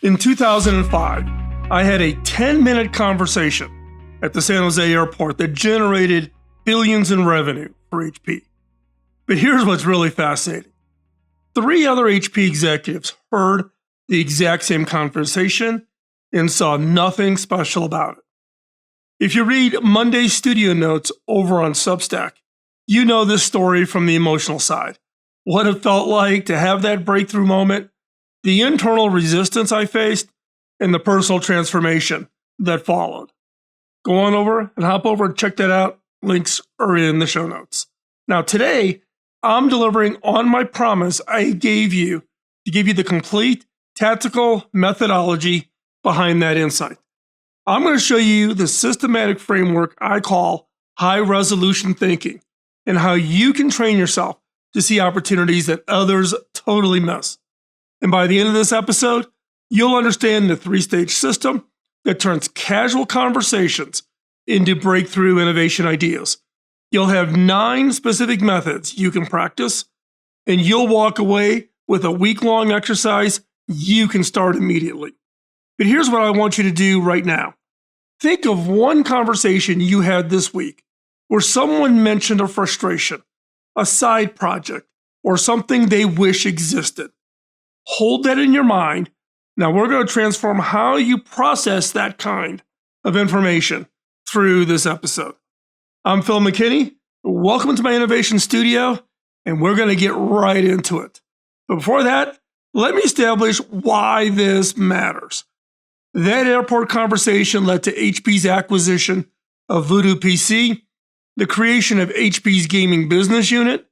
In 2005, I had a 10-minute conversation at the San Jose airport that generated billions in revenue for HP. But here's what's really fascinating. 3 other HP executives heard the exact same conversation and saw nothing special about it. If you read Monday's studio notes over on Substack, you know this story from the emotional side. What it felt like to have that breakthrough moment, the internal resistance I faced, and the personal transformation that followed. Go on over and hop over and check that out. Links are in the show notes. Now today, I'm delivering on my promise I gave you to give you the complete tactical methodology behind that insight. I'm going to show you the systematic framework I call high resolution thinking and how you can train yourself to see opportunities that others totally miss. And by the end of this episode, you'll understand the 3-stage system that turns casual conversations into breakthrough innovation ideas. You'll have 9 specific methods you can practice, and you'll walk away with a week-long exercise you can start immediately. But here's what I want you to do right now. Think of one conversation you had this week where someone mentioned a frustration, a side project, or something they wish existed. Hold that in your mind. Now we're going to transform how you process that kind of information through this episode. I'm Phil McKinney. Welcome to my innovation studio, and we're going to get right into it. But before that, let me establish why this matters. That airport conversation led to HP's acquisition of Voodoo PC, the creation of HP's gaming business unit,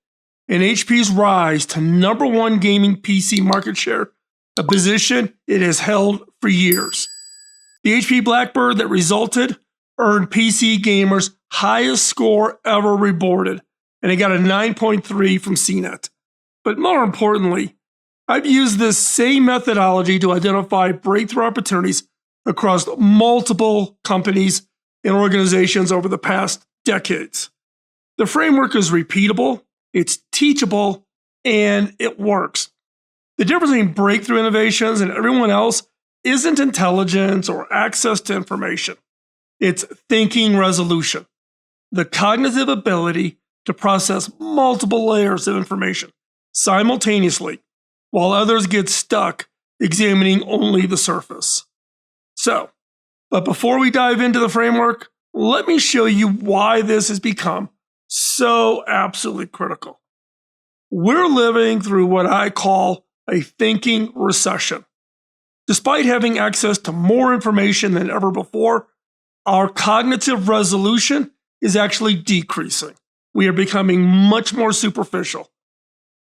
and HP's rise to #1 gaming PC market share, a position it has held for years. The HP Blackbird that resulted earned PC gamers' highest score ever reported, and it got a 9.3 from CNET. But more importantly, I've used this same methodology to identify breakthrough opportunities across multiple companies and organizations over the past decades. The framework is repeatable, it's teachable, and it works. The difference between breakthrough innovations and everyone else isn't intelligence or access to information. It's thinking resolution, the cognitive ability to process multiple layers of information simultaneously, while others get stuck examining only the surface. But before we dive into the framework, let me show you why this has become so absolutely critical. We're living through what I call a thinking recession. Despite having access to more information than ever before, our cognitive resolution is actually decreasing. We are becoming much more superficial.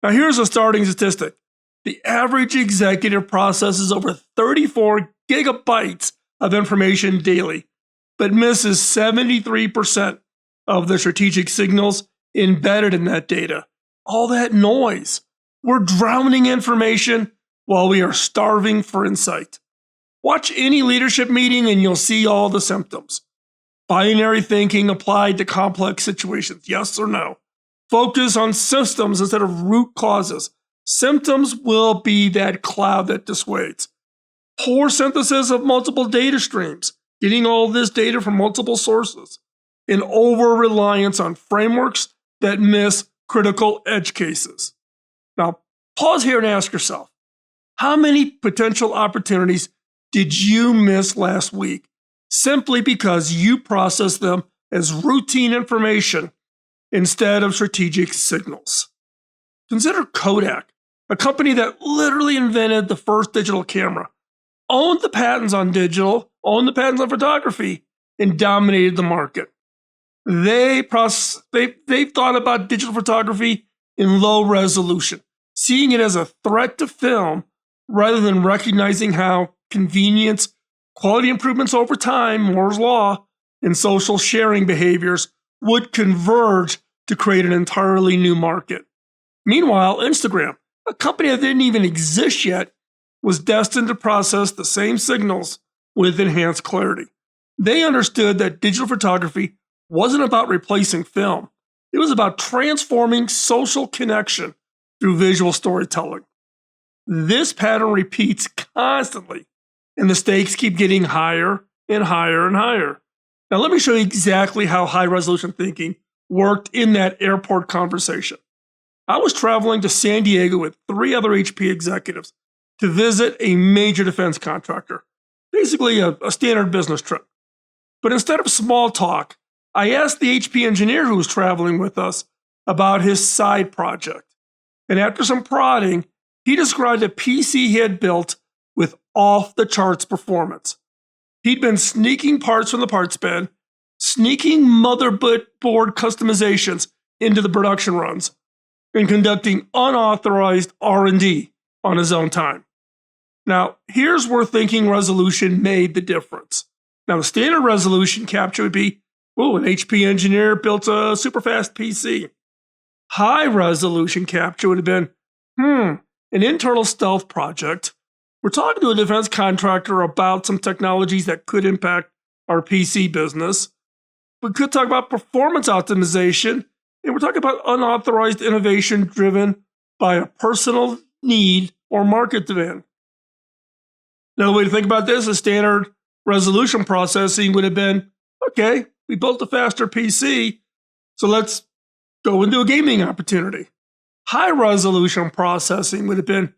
Now here's a starting statistic. The average executive processes over 34 gigabytes of information daily, but misses 73% of the strategic signals embedded in that data. All that noise. We're drowning information while we are starving for insight. Watch any leadership meeting and you'll see all the symptoms. Binary thinking applied to complex situations, yes or no. Focus on systems instead of root causes. Symptoms will be that cloud that dissuades. Poor synthesis of multiple data streams, getting all this data from multiple sources, and over-reliance on frameworks that miss critical edge cases. Now, pause here and ask yourself, how many potential opportunities did you miss last week simply because you processed them as routine information instead of strategic signals? Consider Kodak, a company that literally invented the first digital camera, owned the patents on digital, owned the patents on photography, and dominated the market. They've thought about digital photography in low resolution, seeing it as a threat to film rather than recognizing how convenience, quality improvements over time, Moore's Law, and social sharing behaviors would converge to create an entirely new market. Meanwhile, Instagram, a company that didn't even exist yet, was destined to process the same signals with enhanced clarity. They understood that digital photography wasn't about replacing film. It was about transforming social connection through visual storytelling. This pattern repeats constantly and the stakes keep getting higher and higher and higher. Now, let me show you exactly how high resolution thinking worked in that airport conversation. I was traveling to San Diego with 3 other HP executives to visit a major defense contractor, basically a standard business trip. But instead of small talk, I asked the HP engineer who was traveling with us about his side project. And after some prodding, he described a PC he had built with off the charts performance. He'd been sneaking parts from the parts bin, sneaking motherboard customizations into the production runs, and conducting unauthorized R&D on his own time. Now, here's where thinking resolution made the difference. Now, the standard resolution capture would be, an HP engineer built a super fast PC. High resolution capture would have been, an internal stealth project. We're talking to a defense contractor about some technologies that could impact our PC business. We could talk about performance optimization, and we're talking about unauthorized innovation driven by a personal need or market demand. Another way to think about this is standard resolution processing would have been, okay, we built a faster PC, so let's go into a gaming opportunity. High resolution processing would have been,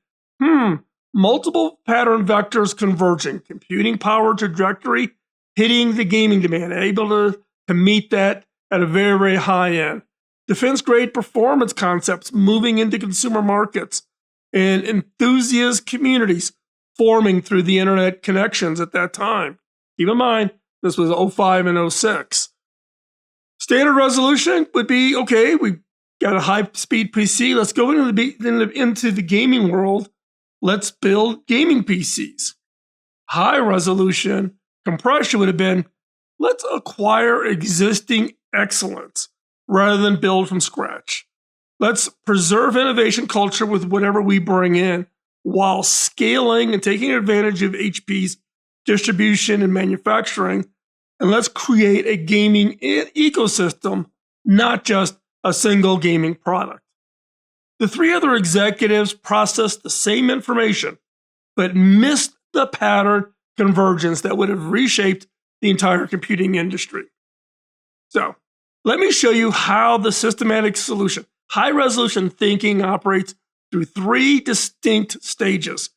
multiple pattern vectors converging, computing power trajectory hitting the gaming demand, able to meet that at a very, very high end. Defense-grade performance concepts moving into consumer markets, and enthusiast communities forming through the internet connections at that time. Keep in mind, this was 05 and 06. Standard resolution would be, okay, we got a high-speed PC, let's go into the gaming world, let's build gaming PCs. High resolution compression would have been, let's acquire existing excellence rather than build from scratch. Let's preserve innovation culture with whatever we bring in while scaling and taking advantage of HP's distribution and manufacturing. And let's create a gaming ecosystem, not just a single gaming product. The 3 other executives processed the same information, but missed the pattern convergence that would have reshaped the entire computing industry. So, let me show you how the systematic solution, high resolution thinking, operates through 3 distinct stages.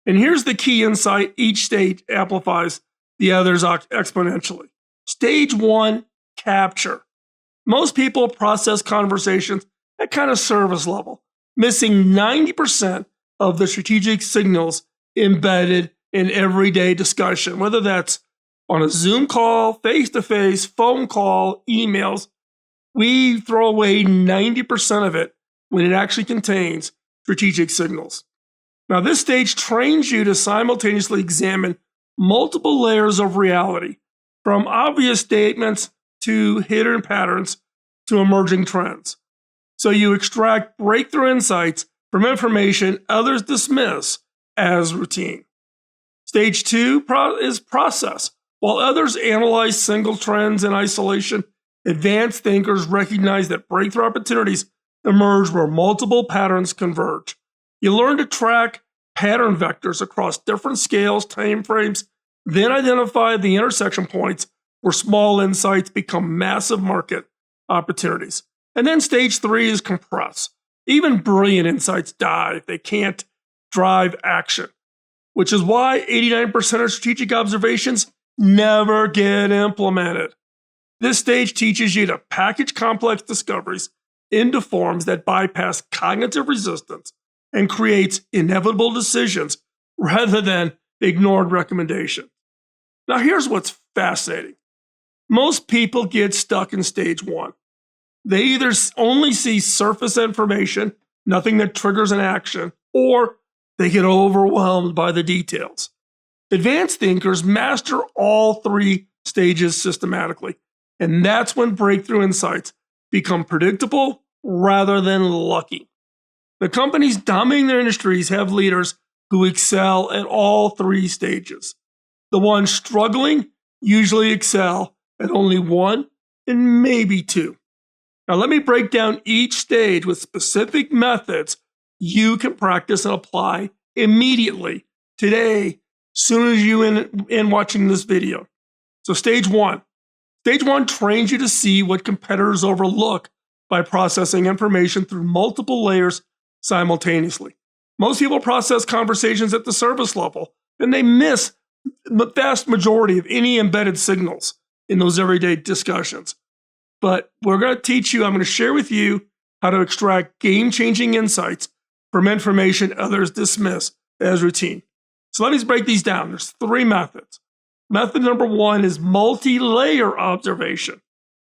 And here's the key insight: each stage amplifies the others exponentially. Stage 1, capture. Most people process conversations at kind of service level, missing 90% of the strategic signals embedded in everyday discussion, whether that's on a Zoom call, face-to-face, phone call, emails. We throw away 90% of it when it actually contains strategic signals. Now, this stage trains you to simultaneously examine multiple layers of reality, from obvious statements to hidden patterns to emerging trends. So you extract breakthrough insights from information others dismiss as routine. Stage 2 is process. While others analyze single trends in isolation, advanced thinkers recognize that breakthrough opportunities emerge where multiple patterns converge. You learn to track pattern vectors across different scales, time frames, then identify the intersection points where small insights become massive market opportunities. And then stage 3 is compress. Even brilliant insights die if they can't drive action, which is why 89% of strategic observations never get implemented. This stage teaches you to package complex discoveries into forms that bypass cognitive resistance and creates inevitable decisions rather than ignored recommendations. Now, here's what's fascinating. Most people get stuck in stage 1. They either only see surface information, nothing that triggers an action, or they get overwhelmed by the details. Advanced thinkers master all 3 stages systematically, and that's when breakthrough insights become predictable rather than lucky. The companies dominating their industries have leaders who excel at all 3 stages. The ones struggling usually excel at only 1 and maybe 2. Now, let me break down each stage with specific methods you can practice and apply immediately, today, soon as you in watching this video. So stage one. Stage one trains you to see what competitors overlook by processing information through multiple layers simultaneously. Most people process conversations at the service level, and they miss the vast majority of any embedded signals in those everyday discussions. But I'm going to share with you how to extract game-changing insights from information others dismiss as routine. So let me break these down. There's three methods. Method number one is multi-layer observation.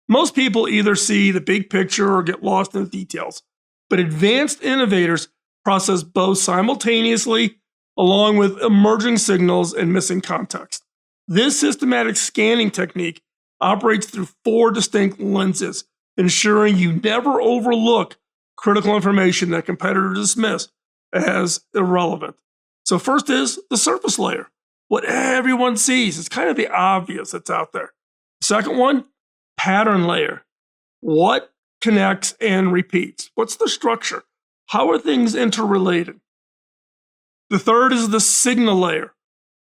Most people either see the big picture or get lost in the details, but advanced innovators process both simultaneously along with emerging signals and missing context. This systematic scanning technique operates through four distinct lenses, ensuring you never overlook critical information that competitors dismiss as irrelevant. So first is the surface layer, what everyone sees. It's kind of the obvious that's out there. Second one, pattern layer. What connects and repeats? What's the structure? How are things interrelated? The third is the signal layer.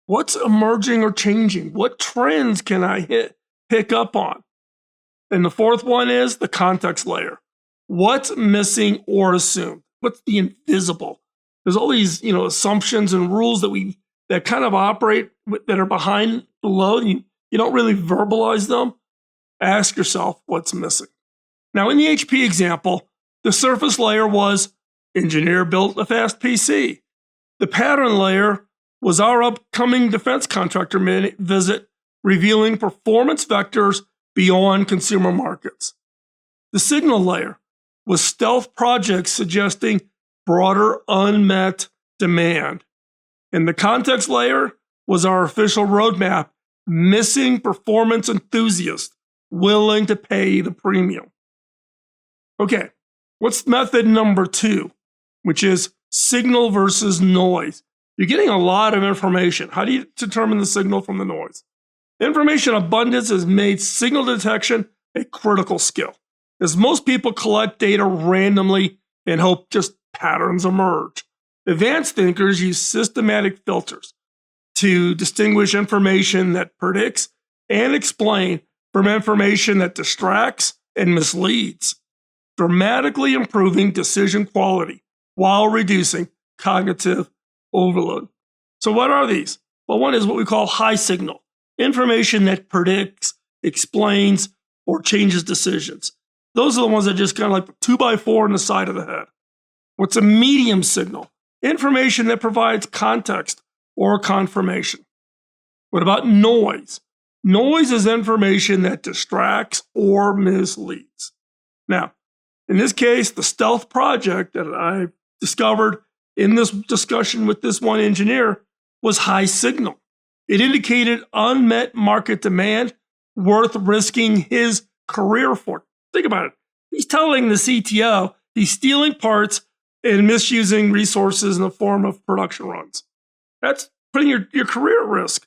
What's emerging or changing? What trends can I pick up on? And the fourth one is the context layer. What's missing or assumed? What's the invisible? There's all these, assumptions and rules that kind of operate that are behind below. You don't really verbalize them. Ask yourself what's missing. Now, in the HP example, the surface layer was engineer built a fast PC. The pattern layer was our upcoming defense contractor visit revealing performance vectors beyond consumer markets. The signal layer was stealth projects suggesting broader unmet demand. And the context layer was our official roadmap, missing performance enthusiasts willing to pay the premium. Okay, what's method number two, which is signal versus noise? You're getting a lot of information. How do you determine the signal from the noise? Information abundance has made signal detection a critical skill, as most people collect data randomly and hope just patterns emerge. Advanced thinkers use systematic filters to distinguish information that predicts and explain from information that distracts and misleads, dramatically improving decision quality while reducing cognitive overload. So what are these? Well, one is what we call high signal, information that predicts, explains, or changes decisions. Those are the ones that just kind of like the 2x4 on the side of the head. What's a medium signal? Information that provides context or confirmation. What about noise? Noise is information that distracts or misleads. Now, in this case, the stealth project that I discovered in this discussion with this one engineer was high signal. It indicated unmet market demand worth risking his career for. Think about it. He's telling the CTO he's stealing parts and misusing resources in the form of production runs. That's putting your career at risk.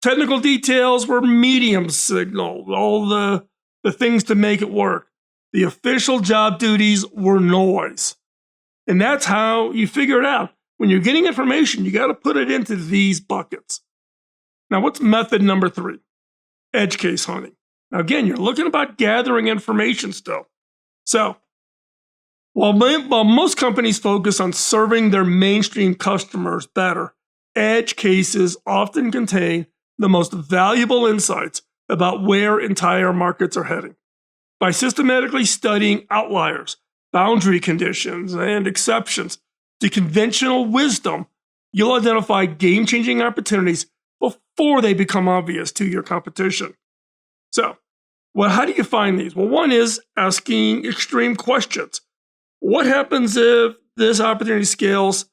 Technical details were medium signal, all the things to make it work. The official job duties were noise. And that's how you figure it out. When you're getting information, you got to put it into these buckets. Now, what's method number three? Edge case hunting. Now, again, you're looking about gathering information still. So, while most companies focus on serving their mainstream customers better, edge cases often contain the most valuable insights about where entire markets are heading. By systematically studying outliers, boundary conditions, and exceptions to conventional wisdom, you'll identify game-changing opportunities before they become obvious to your competition. So, how do you find these? Well, one is asking extreme questions. What happens if this opportunity scales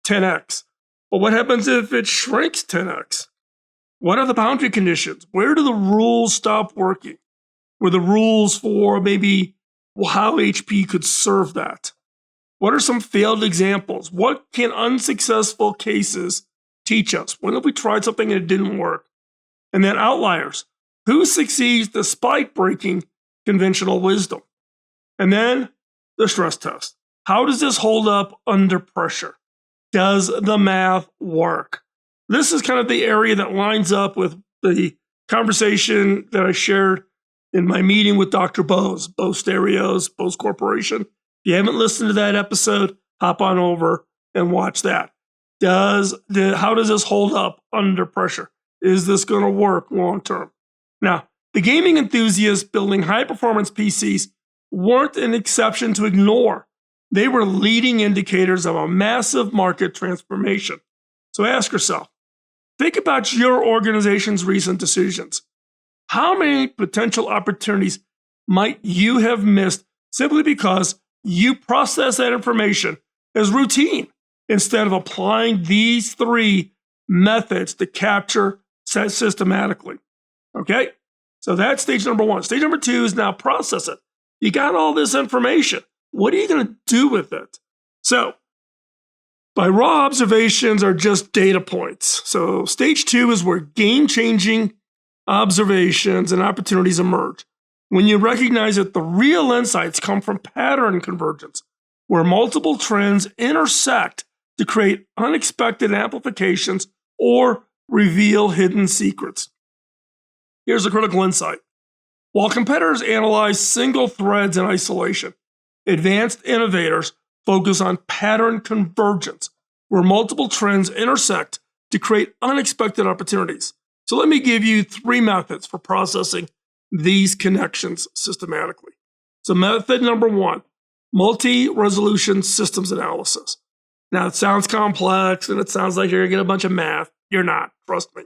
10x? Well, what happens if it shrinks 10x? What are the boundary conditions? Where do the rules stop working? Were the rules for maybe how HP could serve that? What are some failed examples? What can unsuccessful cases teach us? When have we tried something and it didn't work? And then outliers. Who succeeds despite breaking conventional wisdom? And then the stress test. How does this hold up under pressure? Does the math work? This is kind of the area that lines up with the conversation that I shared in my meeting with Dr. Bose Stereos, Bose Corporation. If you haven't listened to that episode, hop on over and watch that. How does this hold up under pressure? Is this going to work long term? Now, the gaming enthusiasts building high performance PCs weren't an exception to ignore. They were leading indicators of a massive market transformation. So ask yourself, think about your organization's recent decisions. How many potential opportunities might you have missed simply because you process that information as routine instead of applying these three methods to capture systematically? Okay, so that's stage number one. Stage number two is now process it. You got all this information. What are you going to do with it? So, by raw observations are just data points. So, stage two is where game-changing observations and opportunities emerge. When you recognize that the real insights come from pattern convergence, where multiple trends intersect to create unexpected amplifications or reveal hidden secrets. Here's a critical insight. While competitors analyze single threads in isolation, advanced innovators focus on pattern convergence, where multiple trends intersect to create unexpected opportunities. So let me give you three methods for processing these connections systematically. So method number one, multi-resolution systems analysis. Now it sounds complex and it sounds like you're going to get a bunch of math. You're not, trust me.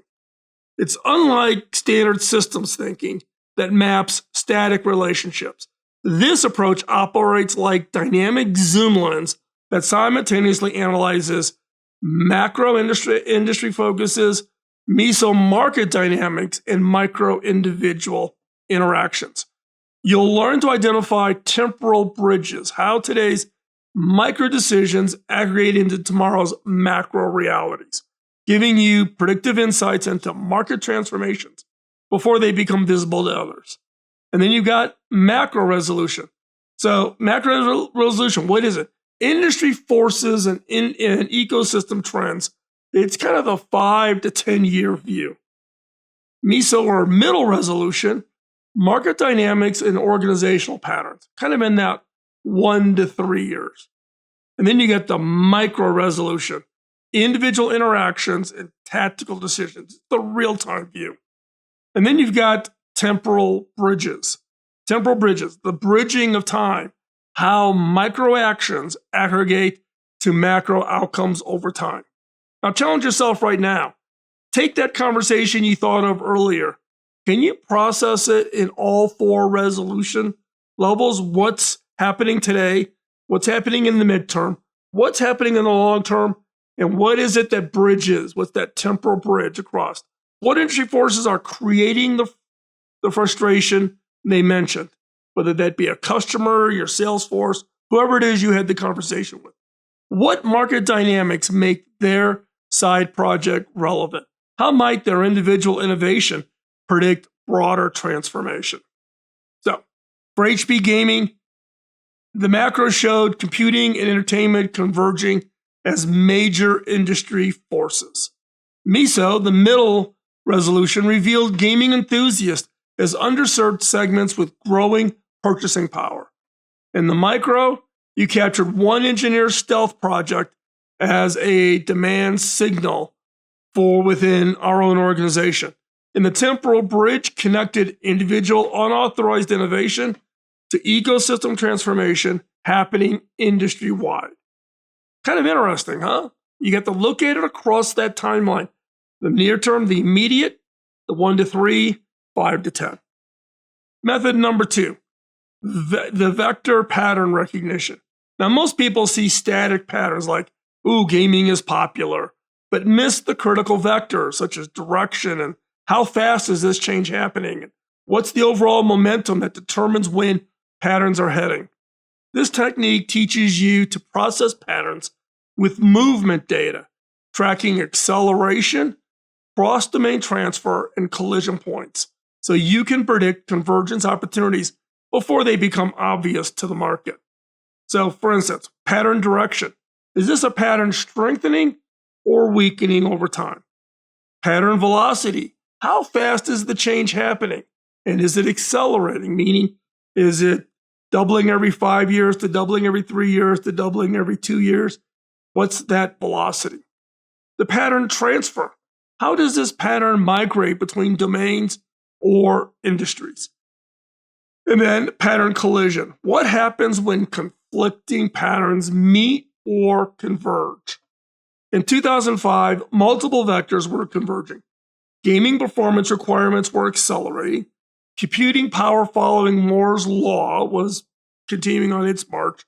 It's unlike standard systems thinking that maps static relationships. This approach operates like dynamic zoom lens that simultaneously analyzes macro industry focuses, meso market dynamics, and micro individual interactions. You'll learn to identify temporal bridges, how today's micro decisions aggregate into tomorrow's macro realities, giving you predictive insights into market transformations before they become visible to others. And then you've got macro resolution. So macro resolution, what is it? Industry forces and ecosystem trends. It's kind of the 5 to 10 year view. Meso or middle resolution, market dynamics and organizational patterns, kind of in that 1 to 3 years. And then you get the micro resolution, individual interactions and tactical decisions, the real-time view. And then you've got temporal bridges. Temporal bridges, the bridging of time, how micro actions aggregate to macro outcomes over time. Now challenge yourself right now. Take that conversation you thought of earlier. Can you process it in all 4 resolution levels? What's happening today? What's happening in the midterm? What's happening in the long term? And what is it that bridges? What's that temporal bridge across? What industry forces are creating the frustration they mentioned? Whether that be a customer, your sales force, whoever it is you had the conversation with. What market dynamics make their side project relevant? How might their individual innovation predict broader transformation? So, for HP Gaming, the macro showed computing and entertainment converging as major industry forces. Meso, the middle resolution, revealed gaming enthusiasts as underserved segments with growing purchasing power. In the micro, you captured one engineer's stealth project as a demand signal for within our own organization. In the temporal bridge, connected individual unauthorized innovation to ecosystem transformation happening industry-wide. Kind of interesting, huh? You get to look at it across that timeline. The near term, the immediate, the 1 to 3, 5 to 10. Method number 2, the vector pattern recognition. Now, most people see static patterns like, ooh, gaming is popular, but miss the critical vectors such as direction and how fast is this change happening? And what's the overall momentum that determines when patterns are heading? This technique teaches you to process patterns with movement data, tracking acceleration, cross-domain transfer, and collision points, so you can predict convergence opportunities before they become obvious to the market. So, for instance, pattern direction. Is this a pattern strengthening or weakening over time? Pattern velocity. How fast is the change happening? And is it accelerating? Meaning, is it doubling every 5 years to doubling every 3 years to doubling every 2 years? What's that velocity? The pattern transfer. How does this pattern migrate between domains or industries? And then pattern collision. What happens when conflicting patterns meet or converge? In 2005, multiple vectors were converging. Gaming performance requirements were accelerating. Computing power following Moore's Law was continuing on its march.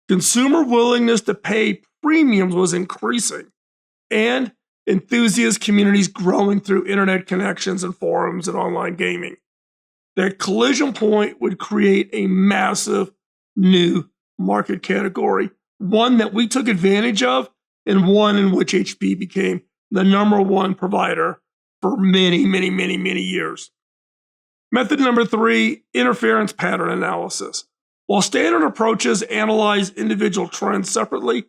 Consumer willingness to pay premiums was increasing. And enthusiast communities growing through internet connections and forums and online gaming. That collision point would create a massive new market category, one that we took advantage of, and one in which HP became the number one provider for many years. Method number 3, interference pattern analysis. While standard approaches analyze individual trends separately,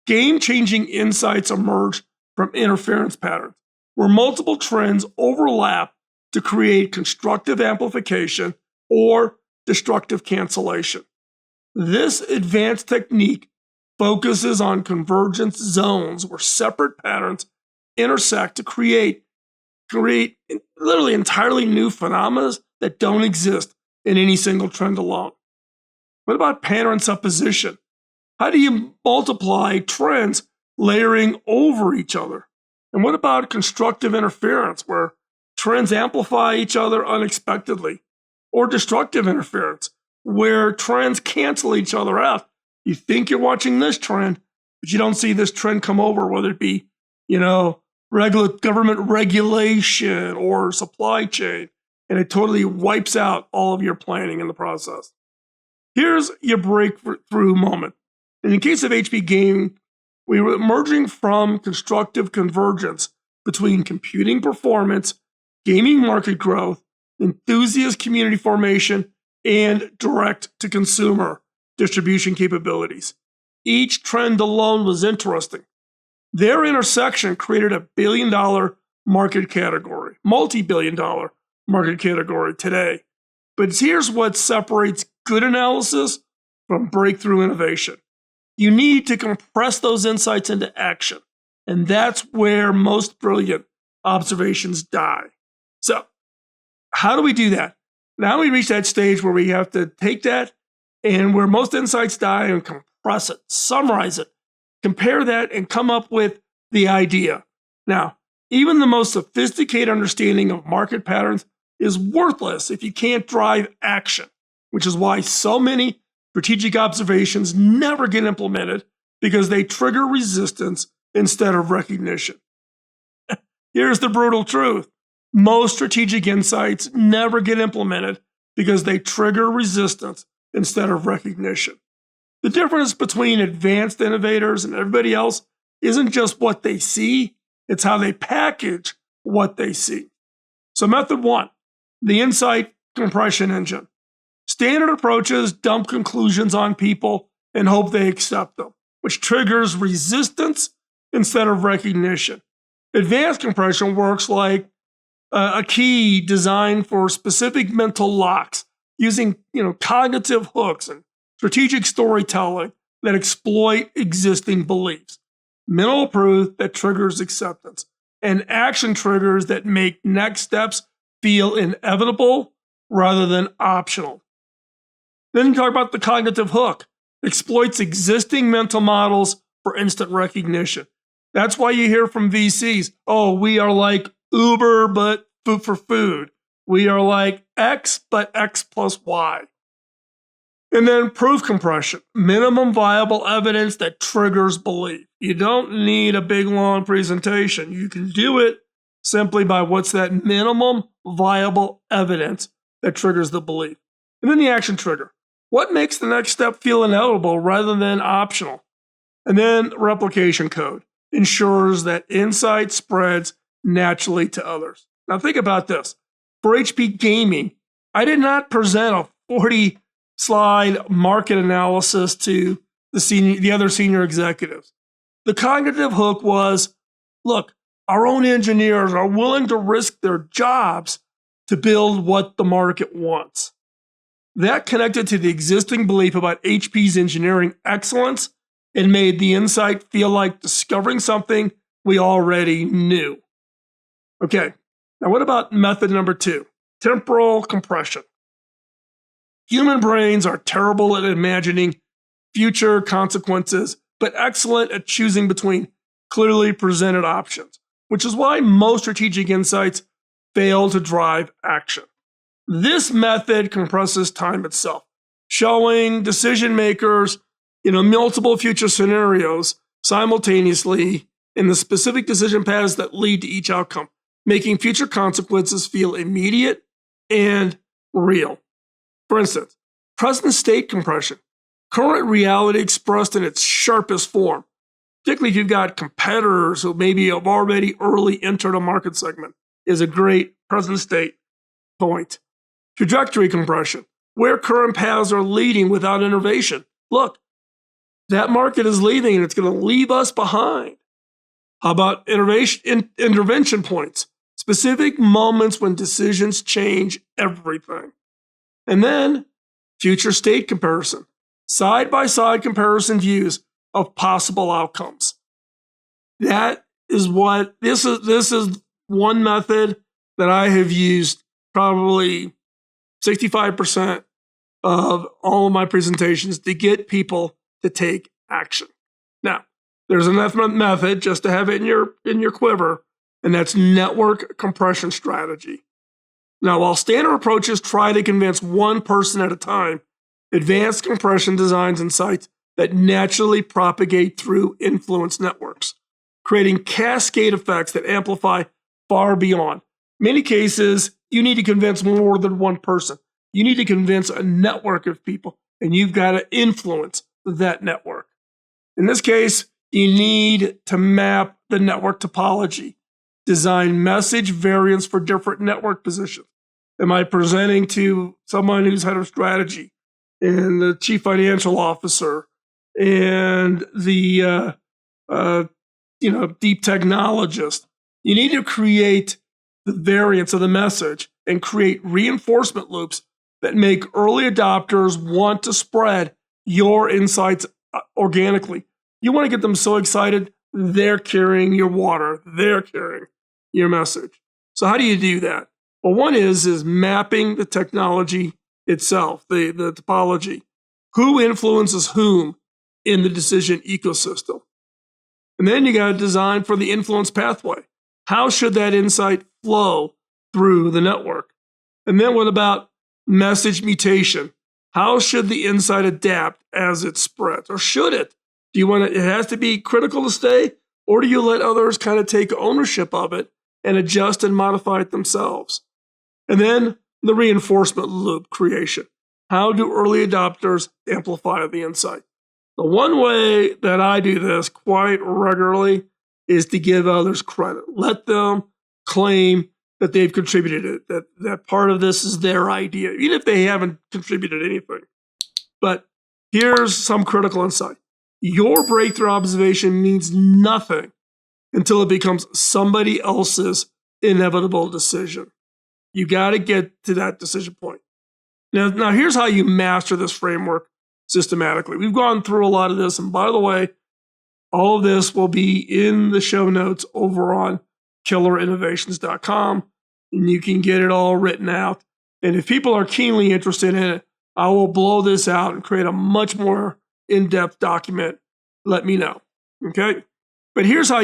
game-changing insights emerge from interference patterns, where multiple trends overlap to create constructive amplification or destructive cancellation. This advanced technique focuses on convergence zones where separate patterns intersect to create literally entirely new phenomena that don't exist in any single trend alone. What about pattern supposition? How do you multiply trends layering over each other? And what about constructive interference, where trends amplify each other unexpectedly? Or destructive interference, where trends cancel each other out? You think you're watching this trend, but you don't see this trend come over, whether it be, government regulation or supply chain, and it totally wipes out all of your planning in the process. Here's your breakthrough moment. In the case of HP Gaming, we were emerging from constructive convergence between computing performance, gaming market growth, enthusiast community formation, and direct-to-consumer distribution capabilities. Each trend alone was interesting. Their intersection created a billion-dollar market category, multi-billion-dollar market category today. But here's what separates good analysis from breakthrough innovation. You need to compress those insights into action, and that's where most brilliant observations die. So, how do we do that? Now we reach that stage where we have to take that and where most insights die and compress it, summarize it, compare that, and come up with the idea. Now, even the most sophisticated understanding of market patterns is worthless if you can't drive action, which is why so many strategic observations never get implemented, because they trigger resistance instead of recognition. Here's the brutal truth. Most strategic insights never get implemented because they trigger resistance instead of recognition. The difference between advanced innovators and everybody else isn't just what they see, it's how they package what they see. So method 1, the insight compression engine. Standard approaches dump conclusions on people and hope they accept them, which triggers resistance instead of recognition. Advanced compression works like a key designed for specific mental locks, using cognitive hooks and strategic storytelling that exploit existing beliefs. Mental proof that triggers acceptance, and action triggers that make next steps feel inevitable rather than optional. Then you talk about the cognitive hook. Exploits existing mental models for instant recognition. That's why you hear from VCs, oh, we are like Uber, but food for food. We are like X, but X plus Y. And then proof compression, minimum viable evidence that triggers belief. You don't need a big long presentation. You can do it simply by what's that minimum viable evidence that triggers the belief. And then the action trigger. What makes the next step feel inevitable rather than optional? And then replication code ensures that insight spreads naturally to others. Now think about this. For HP Gaming, I did not present a 40-slide market analysis to the other senior executives. The cognitive hook was, look, our own engineers are willing to risk their jobs to build what the market wants. That connected to the existing belief about HP's engineering excellence and made the insight feel like discovering something we already knew. Okay, now what about method number 2? Temporal compression. Human brains are terrible at imagining future consequences, but excellent at choosing between clearly presented options, which is why most strategic insights fail to drive action. This method compresses time itself, showing decision makers multiple future scenarios simultaneously in the specific decision paths that lead to each outcome, making future consequences feel immediate and real. For instance, present state compression, current reality expressed in its sharpest form, particularly if you've got competitors who maybe have already early entered a market segment, is a great present state point. Trajectory compression, where current paths are leading without innovation. Look, that market is leaving and it's going to leave us behind. How about intervention points? Specific moments when decisions change everything. And then future state comparison, side-by-side comparison views of possible outcomes. That is what this is one method that I have used probably 65% of all of my presentations to get people to take action. Now, there's another method just to have it in your quiver, and that's network compression strategy. Now, while standard approaches try to convince one person at a time, advanced compression designs insights that naturally propagate through influence networks, creating cascade effects that amplify far beyond. In many cases, you need to convince more than one person. You need to convince a network of people, and you've got to influence that network. In this case, you need to map the network topology, design message variants for different network positions. Am I presenting to someone who's head of strategy and the chief financial officer and the deep technologist? You need to create the variants of the message and create reinforcement loops that make early adopters want to spread your insights organically. You want to get them so excited, they're carrying your water, they're carrying your message. So how do you do that? Well, one is mapping the technology itself, the topology. Who influences whom in the decision ecosystem? And then you got to design for the influence pathway. How should that insight flow through the network? And then what about message mutation? How should the insight adapt as it spreads? Or should it? Do you want it has to be critical to stay? Or do you let others kind of take ownership of it and adjust and modify it themselves? And then the reinforcement loop creation. How do early adopters amplify the insight? The one way that I do this quite regularly is to give others credit. Let them claim that they've contributed it, that part of this is their idea, even if they haven't contributed anything. But here's some critical insight. Your breakthrough observation means nothing until it becomes somebody else's inevitable decision. You got to get to that decision point. Now, here's how you master this framework systematically. We've gone through a lot of this, and by the way, all of this will be in the show notes over on killerinnovations.com, and you can get it all written out. And if people are keenly interested in it, I will blow this out and create a much more in-depth document. Let me know, okay? But here's how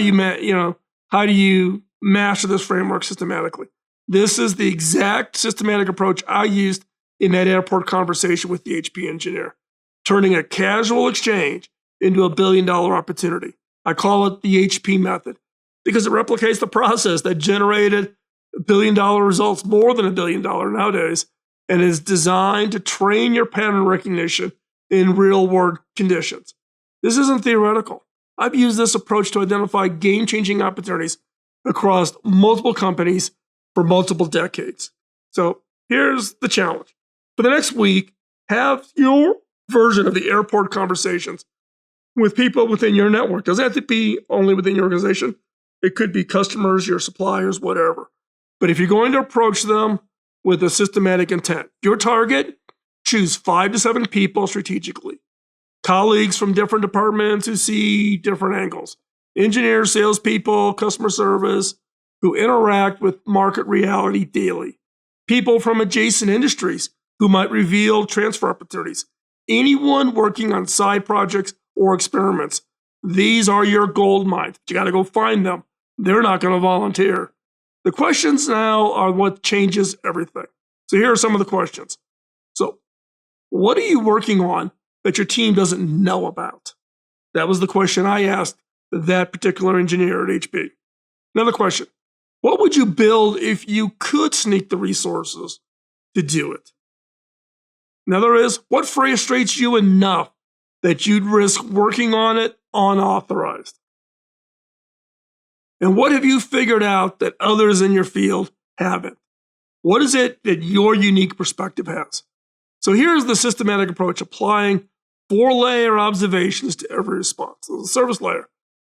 how do you master this framework systematically? This is the exact systematic approach I used in that airport conversation with the HP engineer, turning a casual exchange into a $1 billion opportunity. I call it the HP method because it replicates the process that generated $1 billion results, more than $1 billion nowadays, and is designed to train your pattern recognition in real-world conditions. This isn't theoretical. I've used this approach to identify game-changing opportunities across multiple companies for multiple decades. So here's the challenge. For the next week, have your version of the airport conversations with people within your network. Doesn't have to be only within your organization. It could be customers, your suppliers, whatever. But if you're going to approach them with a systematic intent, your target, choose 5 to 7 people strategically. Colleagues from different departments who see different angles. Engineers, salespeople, customer service, who interact with market reality daily. People from adjacent industries who might reveal transfer opportunities. Anyone working on side projects or experiments. These are your gold mines. You got to go find them. They're not going to volunteer. The questions now are what changes everything. So here are some of the questions. So, what are you working on that your team doesn't know about? That was the question I asked that particular engineer at HP. Another question. What would you build if you could sneak the resources to do it? Another is, what frustrates you enough that you'd risk working on it unauthorized? And what have you figured out that others in your field haven't? What is it that your unique perspective has? So here's the systematic approach, applying 4-layer observations to every response. So the service layer,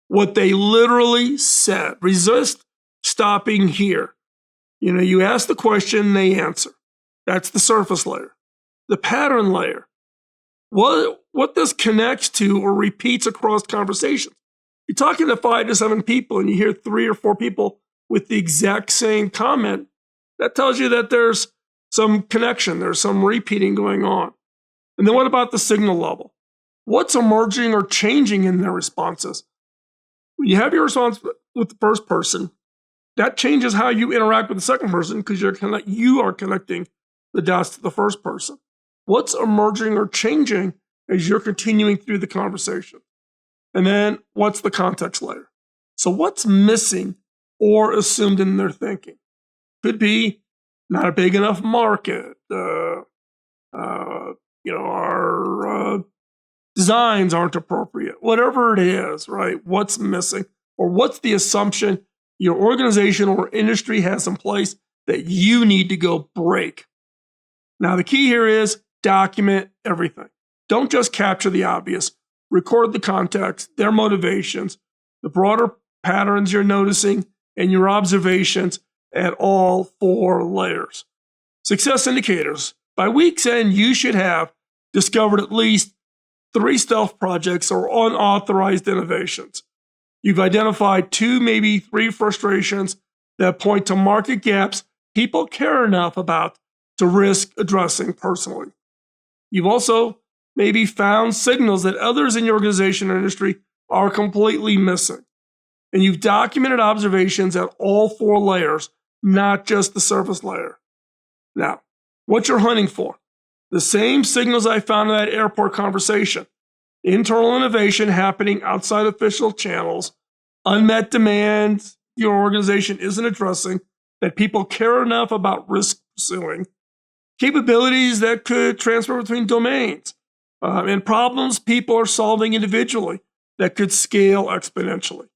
what they literally said. Resist stopping here. You ask the question, they answer. That's the surface layer. The pattern layer, what this connects to or repeats across conversations. You're talking to 5 to 7 people and you hear 3 or 4 people with the exact same comment. That tells you that there's some connection, there's some repeating going on. And then what about the signal level? What's emerging or changing in their responses? When you have your response with the first person, that changes how you interact with the second person because you are connecting the dots to the first person. What's emerging or changing as you're continuing through the conversation? And then what's the context layer? So what's missing or assumed in their thinking? Could be not a big enough market. Our designs aren't appropriate. Whatever it is, right? What's missing? Or what's the assumption your organization or industry has in place that you need to go break? Now, the key here is document everything. Don't just capture the obvious. Record the context, their motivations, the broader patterns you're noticing, and your observations at all 4 layers. Success indicators. By week's end, you should have discovered at least 3 stealth projects or unauthorized innovations. You've identified 2, maybe 3 frustrations that point to market gaps people care enough about to risk addressing personally. You've also maybe found signals that others in your organization or industry are completely missing. And you've documented observations at all 4 layers, not just the surface layer. Now, what you're hunting for? The same signals I found in that airport conversation. Internal innovation happening outside official channels, unmet demands your organization isn't addressing, that people care enough about risk pursuing, capabilities that could transfer between domains, and problems people are solving individually that could scale exponentially.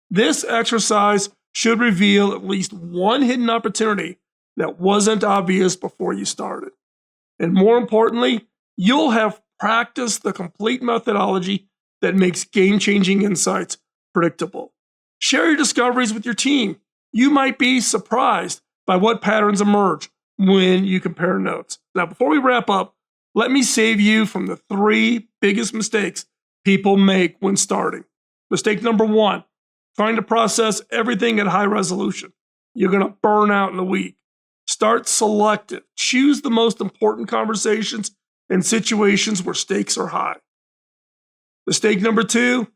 This exercise should reveal at least one hidden opportunity that wasn't obvious before you started. And more importantly, you'll have practiced the complete methodology that makes game-changing insights predictable. Share your discoveries with your team. You might be surprised by what patterns emerge when you compare notes. Now, before we wrap up, let me save you from the 3 biggest mistakes people make when starting. Mistake number 1, trying to process everything at high resolution. You're going to burn out in a week. Start selective. Choose the most important conversations and situations where stakes are high. Mistake number 2,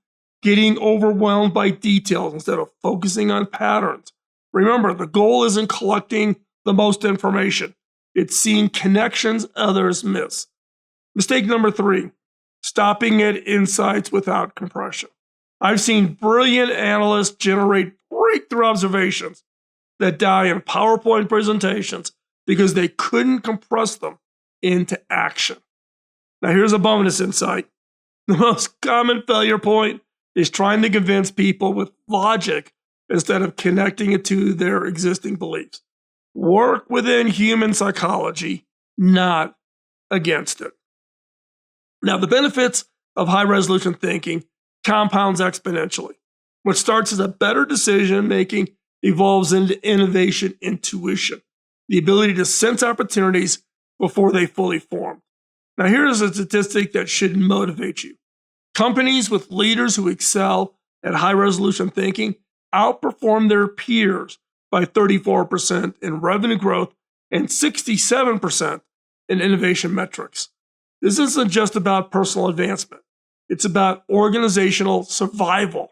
getting overwhelmed by details instead of focusing on patterns. Remember, the goal isn't collecting the most information. It's seeing connections others miss. Mistake number 3, stopping at insights without compression. I've seen brilliant analysts generate breakthrough observations that die in PowerPoint presentations because they couldn't compress them into action. Now, here's a bonus insight. The most common failure point is trying to convince people with logic instead of connecting it to their existing beliefs. Work within human psychology, not against it. Now, the benefits of high resolution thinking compounds exponentially. What starts as a better decision making evolves into innovation intuition, the ability to sense opportunities before they fully form. Now, here's a statistic that should motivate you. Companies with leaders who excel at high resolution thinking outperform their peers by 34% in revenue growth and 67% in innovation metrics. This isn't just about personal advancement, it's about organizational survival.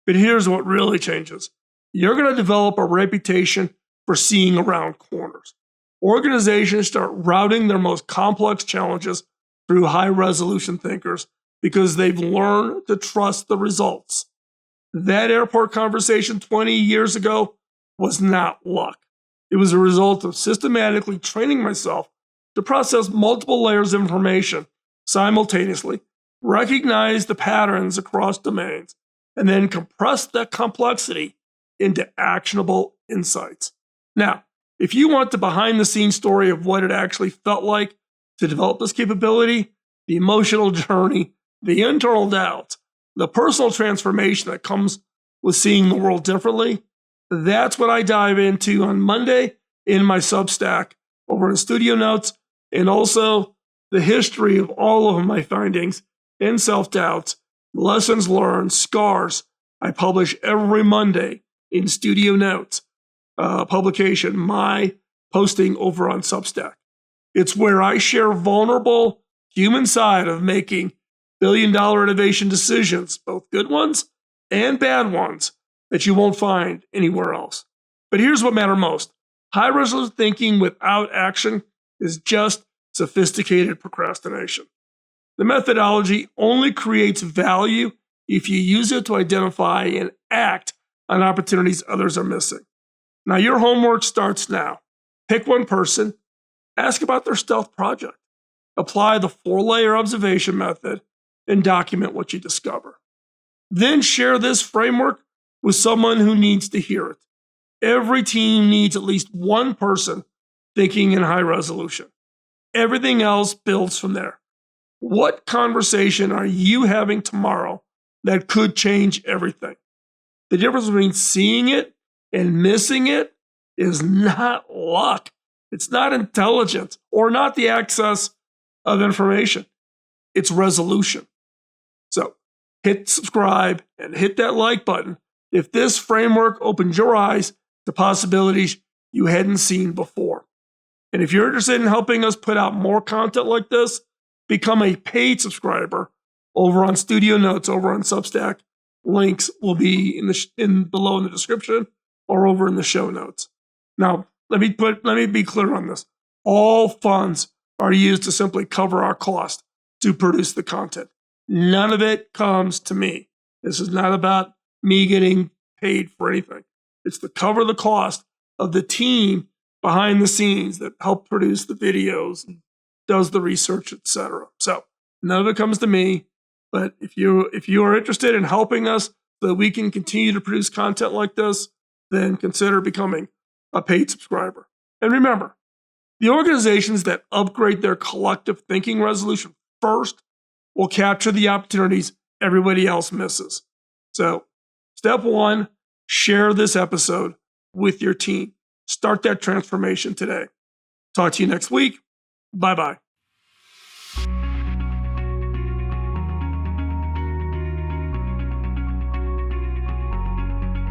But here's what really changes. You're going to develop a reputation for seeing around corners. Organizations start routing their most complex challenges through high resolution thinkers because they've learned to trust the results. That airport conversation 20 years ago was not luck. It was a result of systematically training myself to process multiple layers of information simultaneously, recognize the patterns across domains, and then compress that complexity into actionable insights. Now, if you want the behind the scenes story of what it actually felt like to develop this capability, the emotional journey, the internal doubts, the personal transformation that comes with seeing the world differently, that's what I dive into on Monday in my Substack over in Studio Notes, and also the history of all of my findings and self-doubts, lessons learned, scars I publish every Monday in Studio Notes publication, my posting over on Substack. It's where I share vulnerable human side of making billion-dollar innovation decisions, both good ones and bad ones, that you won't find anywhere else. But here's what matters most. High-resolution thinking without action is just sophisticated procrastination. The methodology only creates value if you use it to identify and act on opportunities others are missing. Now, your homework starts now. Pick one person, ask about their stealth project, apply the 4-layer observation method, and document what you discover. Then share this framework with someone who needs to hear it. Every team needs at least one person thinking in high resolution. Everything else builds from there. What conversation are you having tomorrow that could change everything? The difference between seeing it and missing it is not luck. It's not intelligence or not the access of information. It's resolution. So hit subscribe and hit that like button if this framework opens your eyes to possibilities you hadn't seen before. And if you're interested in helping us put out more content like this, become a paid subscriber over on Studio Notes, over on Substack. Links will be below in the description or over in the show notes. Now, let me be clear on this. All funds are used to simply cover our cost to produce the content. None of it comes to me. This is not about me getting paid for anything. It's to cover the cost of the team behind the scenes that help produce the videos, and does the research, etc. So none of it comes to me. But if you are interested in helping us so that we can continue to produce content like this, then consider becoming a paid subscriber. And remember, the organizations that upgrade their collective thinking resolution first will capture the opportunities everybody else misses. So, step one, share this episode with your team. Start that transformation today. Talk to you next week. Bye-bye.